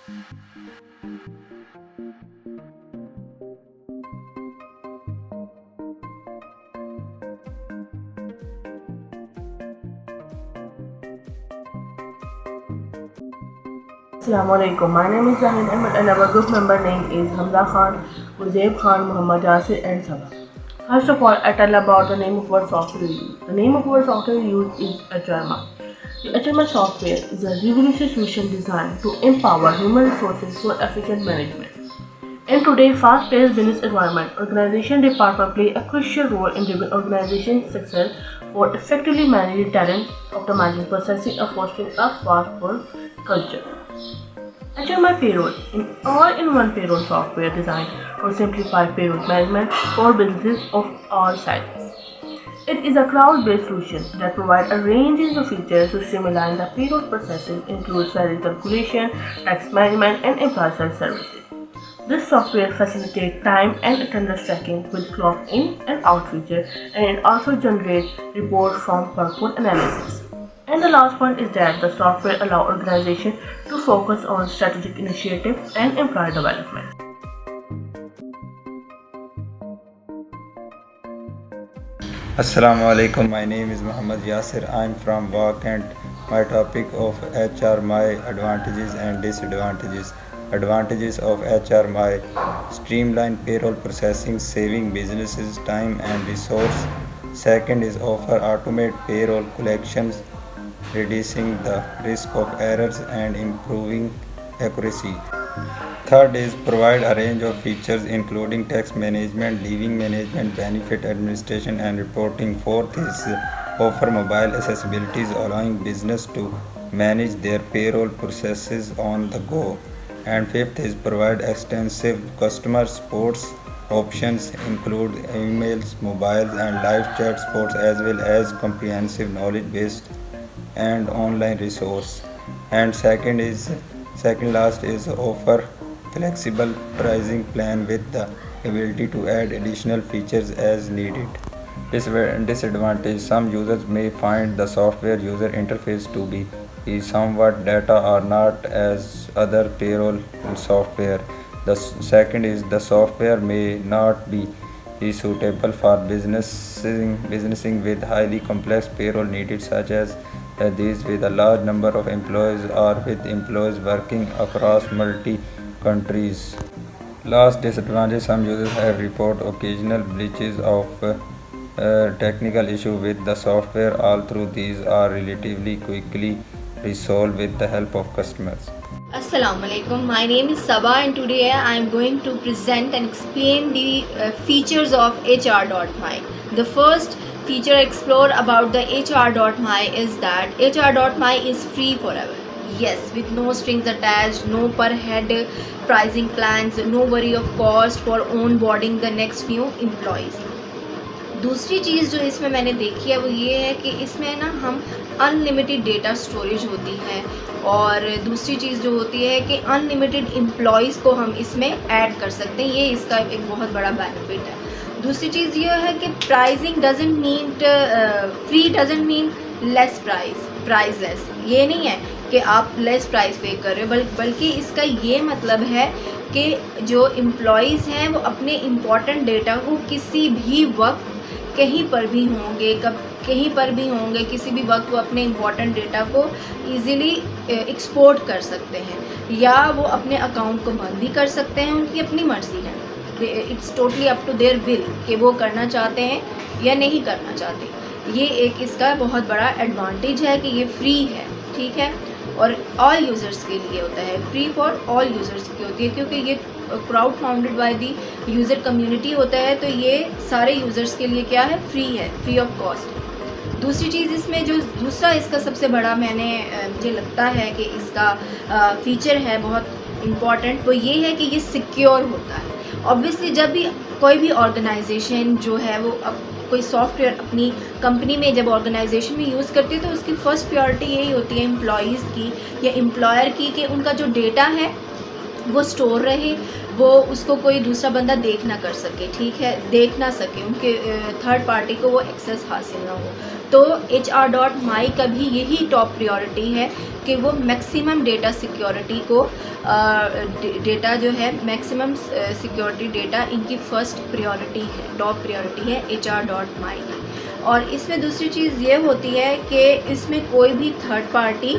Assalamu alaikum. My name is Zahin Ahmed and our group member name is Hamza Khan, Uzaib Khan, Muhammad Yasir and Sabah. First of all, I tell about the name of our software we use. The name of our software we use is HRMI. The HRMI software is a revolutionary solution designed to empower human resources for efficient management. In today's fast-paced business environment, organization departments play a crucial role in driving organization success for effectively managing talent, optimizing processing, and fostering a fast-paced culture. HMI Payroll, an all-in-one payroll software designed to simplify payroll management for businesses of all sizes. It is a cloud-based solution that provides a range of features to streamline the payroll processing, includes salary calculation, tax management, and employee self-services. This software facilitates time and attendance tracking with clock in and out feature, and it also generates reports from workforce analysis. And the last point is that the software allows organizations to focus on strategic initiatives and employee development. Assalamu alaikum. My name is Muhammad Yasir. I am from WAC and my topic of HR my advantages and disadvantages. Advantages of HR my: streamline payroll processing, saving businesses time and resource. Second is offer automate payroll collections, reducing the risk of errors and improving accuracy. Third is provide a range of features including tax management, leaving management, benefit administration and reporting. Fourth is offer mobile accessibilities, allowing business to manage their payroll processes on the go. And fifth is provide extensive customer support options, include emails, mobiles and live chat supports, as well as comprehensive knowledge based and online resource. And second last is offer flexible pricing plan with the ability to add additional features as needed. Disadvantage: some users may find the software user interface to be somewhat data or not as other payroll software. The second is the software may not be suitable for businessing with highly complex payroll needed, such as these with a large number of employees or with employees working across multi countries. Last disadvantage: some users have reported occasional breaches of technical issue with the software. Although these are relatively quickly resolved with the help of customers. Assalamu alaikum. My name is Sabah and today I am going to present and explain the features of HR.my. The first feature explore about the HR.my is that HR.my is free forever. Yes, with no strings attached, no per head pricing plans, no worry of cost for onboarding the next new employees. दूसरी चीज़ जो इसमें मैंने देखी है वो ये है कि इसमें ना हम अनलिमिटेड डेटा स्टोरेज होती है, और दूसरी चीज़ जो होती है कि अनलिमिटेड एम्प्लॉयज़ को हम इसमें ऐड कर सकते हैं। ये इसका एक बहुत बड़ा बेनिफिट है। दूसरी चीज़ ये है कि pricing doesn't mean free doesn't mean less priceless. ये नहीं है कि आप लेस प्राइस पे कर रहे हो, बल्कि इसका ये मतलब है कि जो एम्प्लॉयज़ हैं वो अपने इम्पॉर्टेंट डेटा को किसी भी वक्त कहीं पर भी होंगे किसी भी वक्त वो अपने इम्पॉर्टेंट डेटा को ईज़िली एक्सपोर्ट कर सकते हैं, या वो अपने अकाउंट को बंद भी कर सकते हैं। उनकी अपनी मर्ज़ी है, it's totally up to their will कि वो करना चाहते हैं या नहीं करना चाहते। ये एक इसका बहुत बड़ा एडवांटेज है कि ये फ्री है, ठीक है, और ऑल यूज़र्स के लिए होता है, फ्री फॉर ऑल यूज़र्स की होती है, क्योंकि ये crowd founded by the user community होता है, तो ये सारे यूज़र्स के लिए क्या है, फ्री है, फ्री ऑफ कॉस्ट। दूसरी चीज़ इसमें जो दूसरा इसका सबसे बड़ा मुझे लगता है कि इसका फीचर है बहुत इम्पॉर्टेंट, वो ये है कि ये सिक्योर होता है। ऑब्वियसली जब भी कोई भी ऑर्गेनाइजेशन जो है वो कोई सॉफ्टवेयर अपनी कंपनी में जब ऑर्गेनाइजेशन में यूज़ करती है तो उसकी फ़र्स्ट प्रायोरिटी यही होती है एम्प्लॉयज़ की या एम्प्लॉयर की कि उनका जो डेटा है वो स्टोर रहे, वो उसको कोई दूसरा बंदा देख ना कर सके, ठीक है, देख ना सके, उनके थर्ड पार्टी को वो एक्सेस हासिल ना हो। तो HR.my का भी यही टॉप प्रायोरिटी है कि वो मैक्सिमम डेटा सिक्योरिटी को डेटा जो है मैक्सिमम सिक्योरिटी डेटा इनकी फ़र्स्ट प्रायोरिटी है, टॉप प्रायोरिटी है HR.my की। और इसमें दूसरी चीज़ ये होती है कि इसमें कोई भी थर्ड पार्टी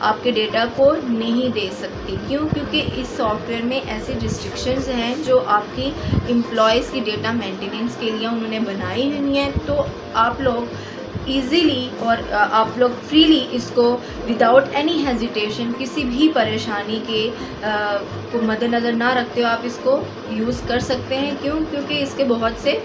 आपके डेटा को नहीं दे सकती। क्यों? क्योंकि इस सॉफ्टवेयर में ऐसे रिस्ट्रिक्शंस हैं जो आपकी एम्प्लॉयज़ की डेटा मेंटेनेंस के लिए उन्होंने बनाई हुई हैं। तो आप लोग ईज़िली और आप लोग फ्रीली इसको विदाउट एनी हेजिटेशन, किसी भी परेशानी के को मद्देनज़र ना रखते हो आप इसको यूज़ कर सकते हैं। क्यों? क्योंकि इसके बहुत से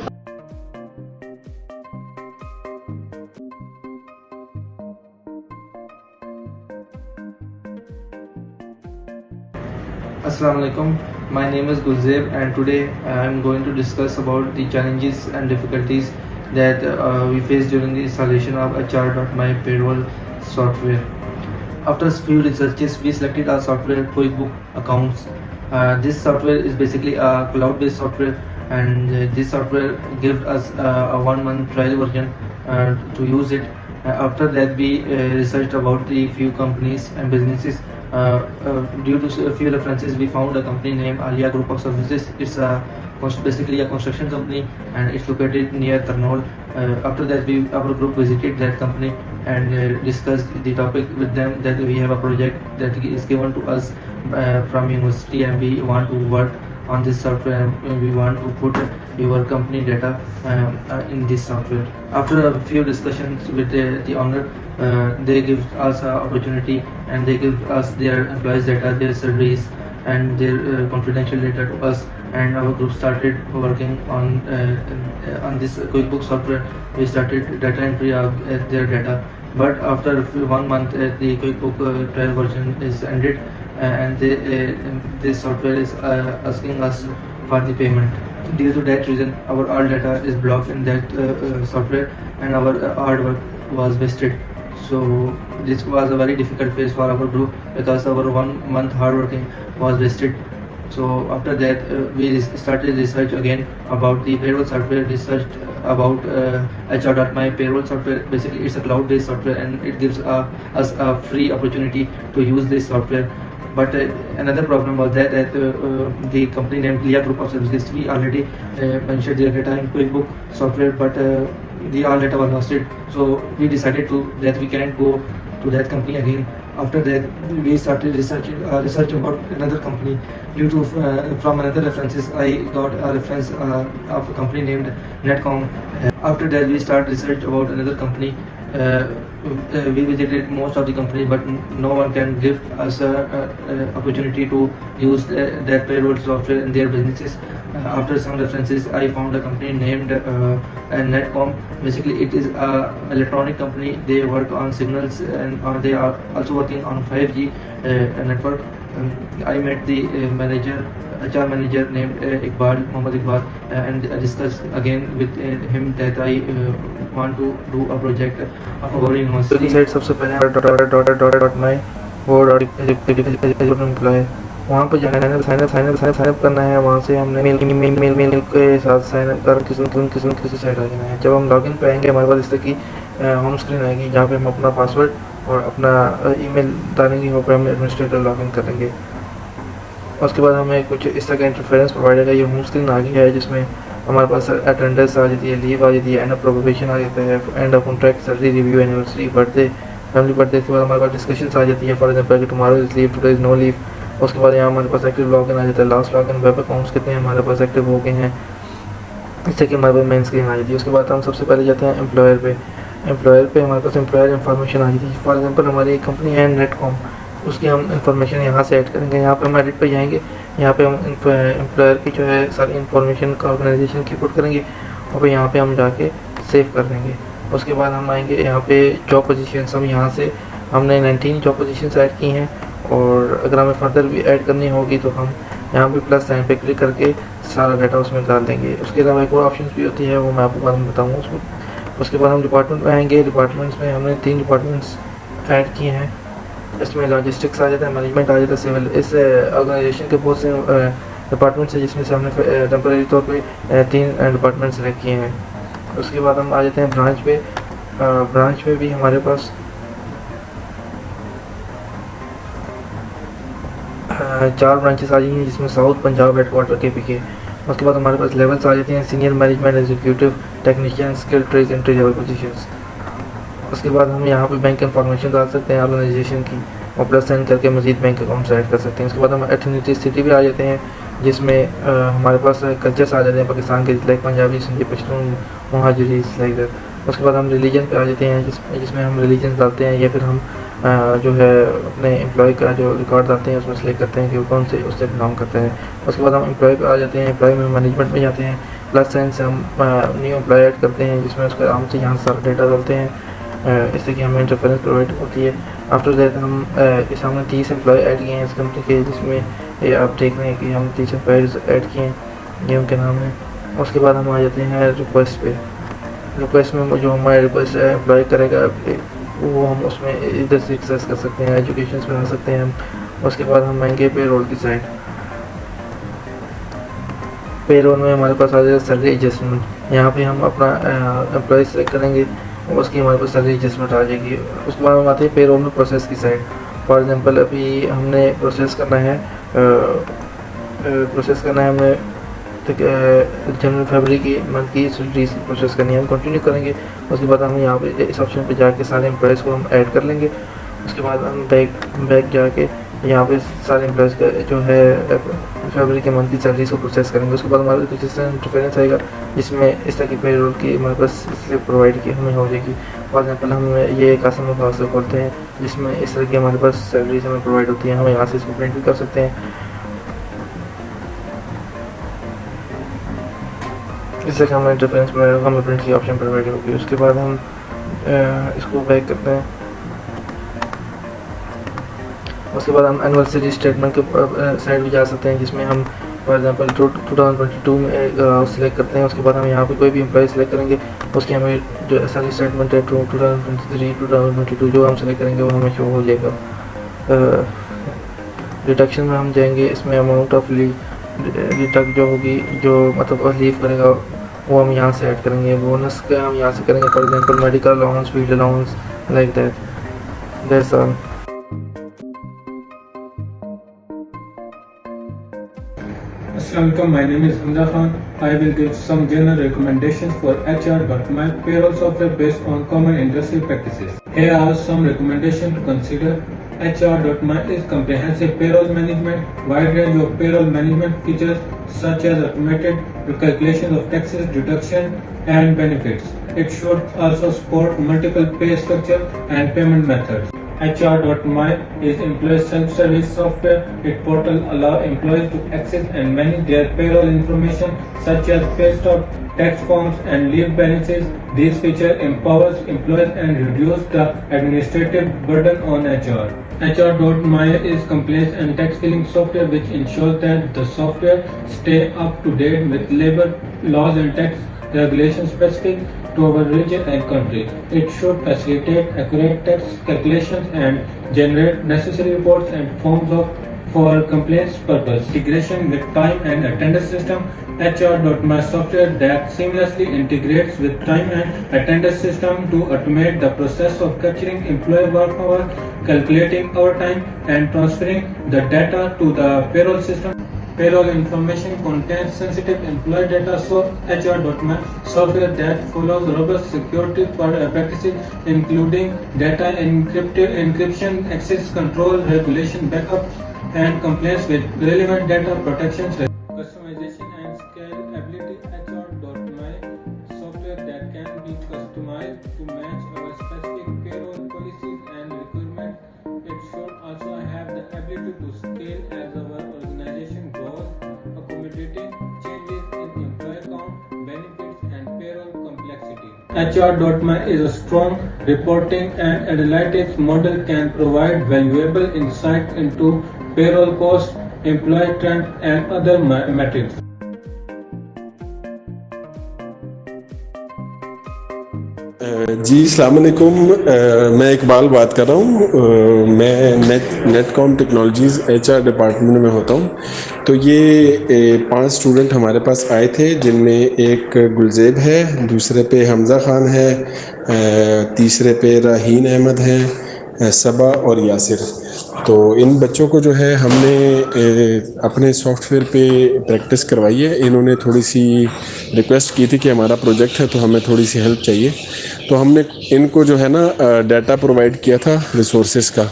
Assalamu alaikum. My name is Gulzeb and today I am going to discuss about the challenges and difficulties that we face during the installation of HR.my payroll software. After a few researches, we selected our software QuickBook Accounts. This software is basically a cloud-based software, and this software gives us a 1-month trial version to use it. After that, we researched about the few companies and businesses. Due to a few references, we found a company named Alia Group of Services. It's basically a construction company, and it's located near Tarnol. After that, our group visited that company and discussed the topic with them, that we have a project that is given to us from university, and we want to work on this software, and we want to put your company data in this software. After a few discussions with the owner, they give us an opportunity, and they give us their employees data, their salaries, and their confidential data to us. And our group started working on this QuickBooks software. We started data entry of their data. But after 1 month, the QuickBook trial version is ended, and this software is asking us for the payment. Due to that reason, our all data is blocked in that software, and our hard work was wasted. So this was a very difficult phase for our group, because our 1 month hard working was wasted. So after that, we started research again about the payroll software. Researched about HR.my payroll software. Basically, it's a cloud-based software, and it gives us a free opportunity to use this software. But another problem was that the company named Alia Group of Services, we already mentioned their data in QuickBook software, but the all data was lost. So we decided that we can't go to that company again. After that, we started research about another company. Due to from another references, I got a reference of a company named Netcom. After that, we started research about another company. We visited most of the company, but no one can give us a opportunity to use that payroll software in their businesses. After some references, I found a company named Netcom. Basically, it is a electronic company. They work on signals, and they are also working on 5G network. I met the HR manager named Mohammad Iqbal, and I discussed again with him that I want to do a project of our university. सबसे पहले .my वो employ वहाँ पर जाना sign up करना है। वहाँ से हमने मेल के साथ साइन अप कर किसी साइट आ जाना है। जब हम लॉगिन पे आएंगे, हमारे पास इस तरह की होम स्क्रीन आएगी, जहाँ पे हम अपना पासवर्ड और अपना ईमेल डालेंगे। वहाँ पर हम एडमिनिस्ट्रेटर लॉगिन करेंगे। उसके बाद हमें कुछ इस तरह का इंटरफेरेंस प्रोवाइड है। ये होम स्क्रीन आ गई है, जिसमें हमारे पास अटेंडेंस आ जाती है, लीव आ जाती है, एंड ऑफ प्रोबेशन आ जाता है, end of contract, salary review, anniversary, birthday, family birthday. के बाद हमारे पास डिस्कशंस आ जाती है। For example tomorrow is leave, today is no leave. उसके बाद यहाँ हमारे पास एक्टिव लॉगिन आ जाता है, लास्ट लॉगिन, वेब अकाउंट्स कितने हमारे पास एक्टिव हो गए हैं, इससे कि हमारे पास मेन स्क्रीन आ जाती है। उसके बाद हम सबसे पहले जाते हैं एम्प्लॉयर पे हमारे पास एम्प्लॉयर इन्फॉर्मेशन आ जाती है। फॉर एग्जांपल हमारी एक कंपनी है नेटकॉम, उसकी हम इन्फॉर्मेशन यहाँ से ऐड करेंगे। यहाँ पे हम एडिट पे जाएंगे, यहाँ पे हम एम्प्लॉयर की जो है सारी इन्फॉर्मेशन का ऑर्गेनाइजेशन की पुट करेंगे, और फिर यहाँ पे हम जाके सेव कर देंगे। उसके बाद हम आएंगे यहाँ पे जॉब पोजीशन। हम यहाँ से हमने 19 जॉब पोजीशन ऐड की हैं, और अगर हमें फर्दर भी ऐड करनी होगी तो हम यहाँ पे प्लस साइन पे क्लिक करके सारा डाटा उसमें डाल देंगे। उसके अलावा एक और ऑप्शन भी होती है, वो मैं आपको बाद में बताऊँगा उसमें। उसके बाद हम डिपार्टमेंट में आएंगे। डिपार्टमेंट्स में हमने 3 डिपार्टमेंट्स ऐड किए हैं। इसमें लॉजिस्टिक्स आ जाता है, मैनेजमेंट आ जाता है, सिविल। इस ऑर्गेनाइजेशन के बहुत से डिपार्टमेंट्स हैं, जिसमें से हमने टेम्परेरी तौर पे 3 डिपार्टमेंट सेलेक्ट किए हैं। उसके बाद हम आ जाते हैं ब्रांच पे। ब्रांच में भी हमारे पास 4 ब्रांचेस आ जाएंगी, जिसमें साउथ पंजाब हेडक्वार्टर KPK। उसके बाद हमारे पास लेवल्स आ जाते हैं, senior management, executive, technician, skill trades, entry level positions. उसके बाद हम यहाँ पे बैंक इन्फॉर्मेशन डाल सकते हैं ऑर्गेनाइजेशन की, और प्लस साइन करके मजीद बैंक अकाउंट्स ऐड कर सकते हैं। उसके बाद हम एथनिसिटी सिटी भी आ जाते हैं, जिसमें हमारे पास कल्चर्स आ जाते हैं पाकिस्तान के, like Punjabi, Sindhi, Pashtun, Muhajiri, like that. उसके बाद हम रिलीजन पे आ जाते हैं, जिसमें हम रिलीजन डालते हैं, या फिर हम जो है अपने एम्प्लॉय का जो रिकॉर्ड डालते हैं उसमें सेलेक्ट करते हैं कि वो कौन से उससे बिलोंग करते हैं। उसके बाद हम एम्प्लॉय पे आ जाते हैं, एम्प्लॉय में मैनेजमेंट में जाते हैं, प्लस साइन से हम न्यू एम्प्लॉय ऐड करते हैं, जिसमें उसके आराम से यहाँ सारा डेटा डालते हैं, इससे कि हमें इंटरफेरेंस प्रोवाइड होती है। आफ्टर दैट हम इस हमने 30 एम्प्लॉय ऐड किए हैं इस कंपनी के, जिसमें ये आप देख रहे हैं कि हम 30 एम्प्लॉयज़ ऐड किए हैं, ये उनके नाम है। उसके बाद हम आ जाते हैं रिक्वेस्ट पे। रिक्वेस्ट में जो हमारा रिक्वेस्ट एम्प्लॉय करेगा वो हम उसमें इधर से एक्सेस कर सकते हैं, एजुकेशन बना सकते हैं हम। उसके बाद हम महंगे पे रोल की साइड, पे रोल में हमारे पास आ जाएगा सैलरी एडजस्टमेंट। यहाँ पे हम अपना एम्प्लॉय सेलेक्ट करेंगे, उसकी हमारे पास सैलरी एडजस्टमेंट आ जाएगी। उसके बाद हम आते हैं पे रोल में प्रोसेस की साइड। फॉर एग्जांपल अभी हमने प्रोसेस करना है हमने जनवरी फरवरी की मंथ की सैलरी प्रोसेस करनी है, हम कंटिन्यू करेंगे। उसके बाद हम यहाँ पे इस ऑप्शन पे जाके सारे एम्प्लॉयज़ को हम ऐड कर लेंगे। उसके बाद हम बैक जाके यहाँ पे सारे एम्प्लॉयज़ का जो है फरवरी के मंथ की सैलरीज को प्रोसेस करेंगे। उसके बाद हमारे पास इंटरफेरेंस आएगा, जिसमें इस तरह की पे रोल की हमारे पास स्लिप प्रोवाइड की हमें हो जाएगी। फॉर एग्जाम्पल हम ये कस्टमर पास खोलते हैं, जिसमें इस तरह की हमारे पास सैलरीज हमें प्रोवाइड होती हैं, हम यहाँ से इसको प्रिंट भी कर सकते हैं। इससे कि हमें इंटरफेरेंस में हमें प्रिंट की ऑप्शन प्रोवाइड होगी। उसके बाद हम इसको बैक करते हैं। उसके बाद हम एनिवर्सरी स्टेटमेंट के साइड भी जा सकते हैं, जिसमें हम फॉर एग्जांपल 2022 में सिलेक्ट करते हैं। उसके बाद हम यहाँ पे कोई भी एम्प्लॉय सेलेक्ट करेंगे, उसकी हमें जो सैलरी स्टेटमेंट है 2023 2022 जो हम सेलेक्ट करेंगे वो हमें शो हो जाएगा। डिडक्शन में हम जाएंगे, इसमें अमाउंट ऑफ लीव डिडक्ट जो होगी, जो मतलब लीव करेगा वो हम यहाँ से ऐड करेंगे। बोनस का हम यहाँ से करेंगे, for example medical allowance, field allowance, like that's all. Assalamualaikum, my name is Hamza Khan. I will give some general recommendations for HR.my payroll software based on common industry practices. Here are some recommendations to consider. HR.my is comprehensive payroll management, wide range of payroll management features such as automated calculation of taxes, deduction and benefits. It should also support multiple pay structure and payment methods. HR.my is employee self-service software. Its portal allows employees to access and manage their payroll information such as pay stub, tax forms and leave balances. This feature empowers employees and reduces the administrative burden on HR. HR.my is compliance and tax filing software which ensures that the software stay up to date with labor laws and tax regulations specific to our region and country. It should facilitate accurate tax calculations and generate necessary reports and forms for compliance purpose. Integration with time and attendance system. HR.my software that seamlessly integrates with time and attendance system to automate the process of capturing employee work hour, calculating overtime and transferring the data to the payroll system. Payroll information contains sensitive employee data, so HR.my software that follows robust security practices including data encryption, access control, regulation backups and compliance with relevant data protections. Customization and scalability. HR.my software that can be customized to match our specific payroll policies and requirements. It should also have the ability to scale as our organization grows, accommodating changes in employee count, benefits, and payroll complexity. HR.my is a strong reporting and analytics model can provide valuable insight into payroll costs, employee trend, and other metrics. जी अस्सलाम वालेकुम। मैं इकबाल बात कर रहा हूँ। मैं Netcom technologies HR department में होता हूँ। तो ये 5 स्टूडेंट हमारे पास आए थे, जिनमें एक गुलज़ेब है, दूसरे पे हमज़ा ख़ान है, तीसरे पे राहीन अहमद हैं, सबा और यासिर। तो इन बच्चों को जो है हमने अपने सॉफ्टवेयर पे प्रैक्टिस करवाई है। इन्होंने थोड़ी सी रिक्वेस्ट की थी कि हमारा प्रोजेक्ट है तो हमें थोड़ी सी हेल्प चाहिए। तो हमने इनको जो है ना डाटा प्रोवाइड किया था रिसोर्सेज का,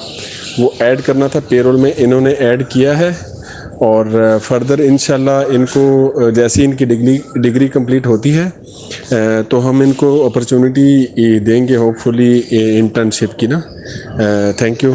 वो ऐड करना था पेरोल में। इन्होंने ऐड किया है और फर्दर इंशाल्लाह इनको जैसे इनकी डिग्री कंप्लीट होती है तो हम इनको अपॉर्चुनिटी देंगे होपफुली इंटर्नशिप की ना। Thank you.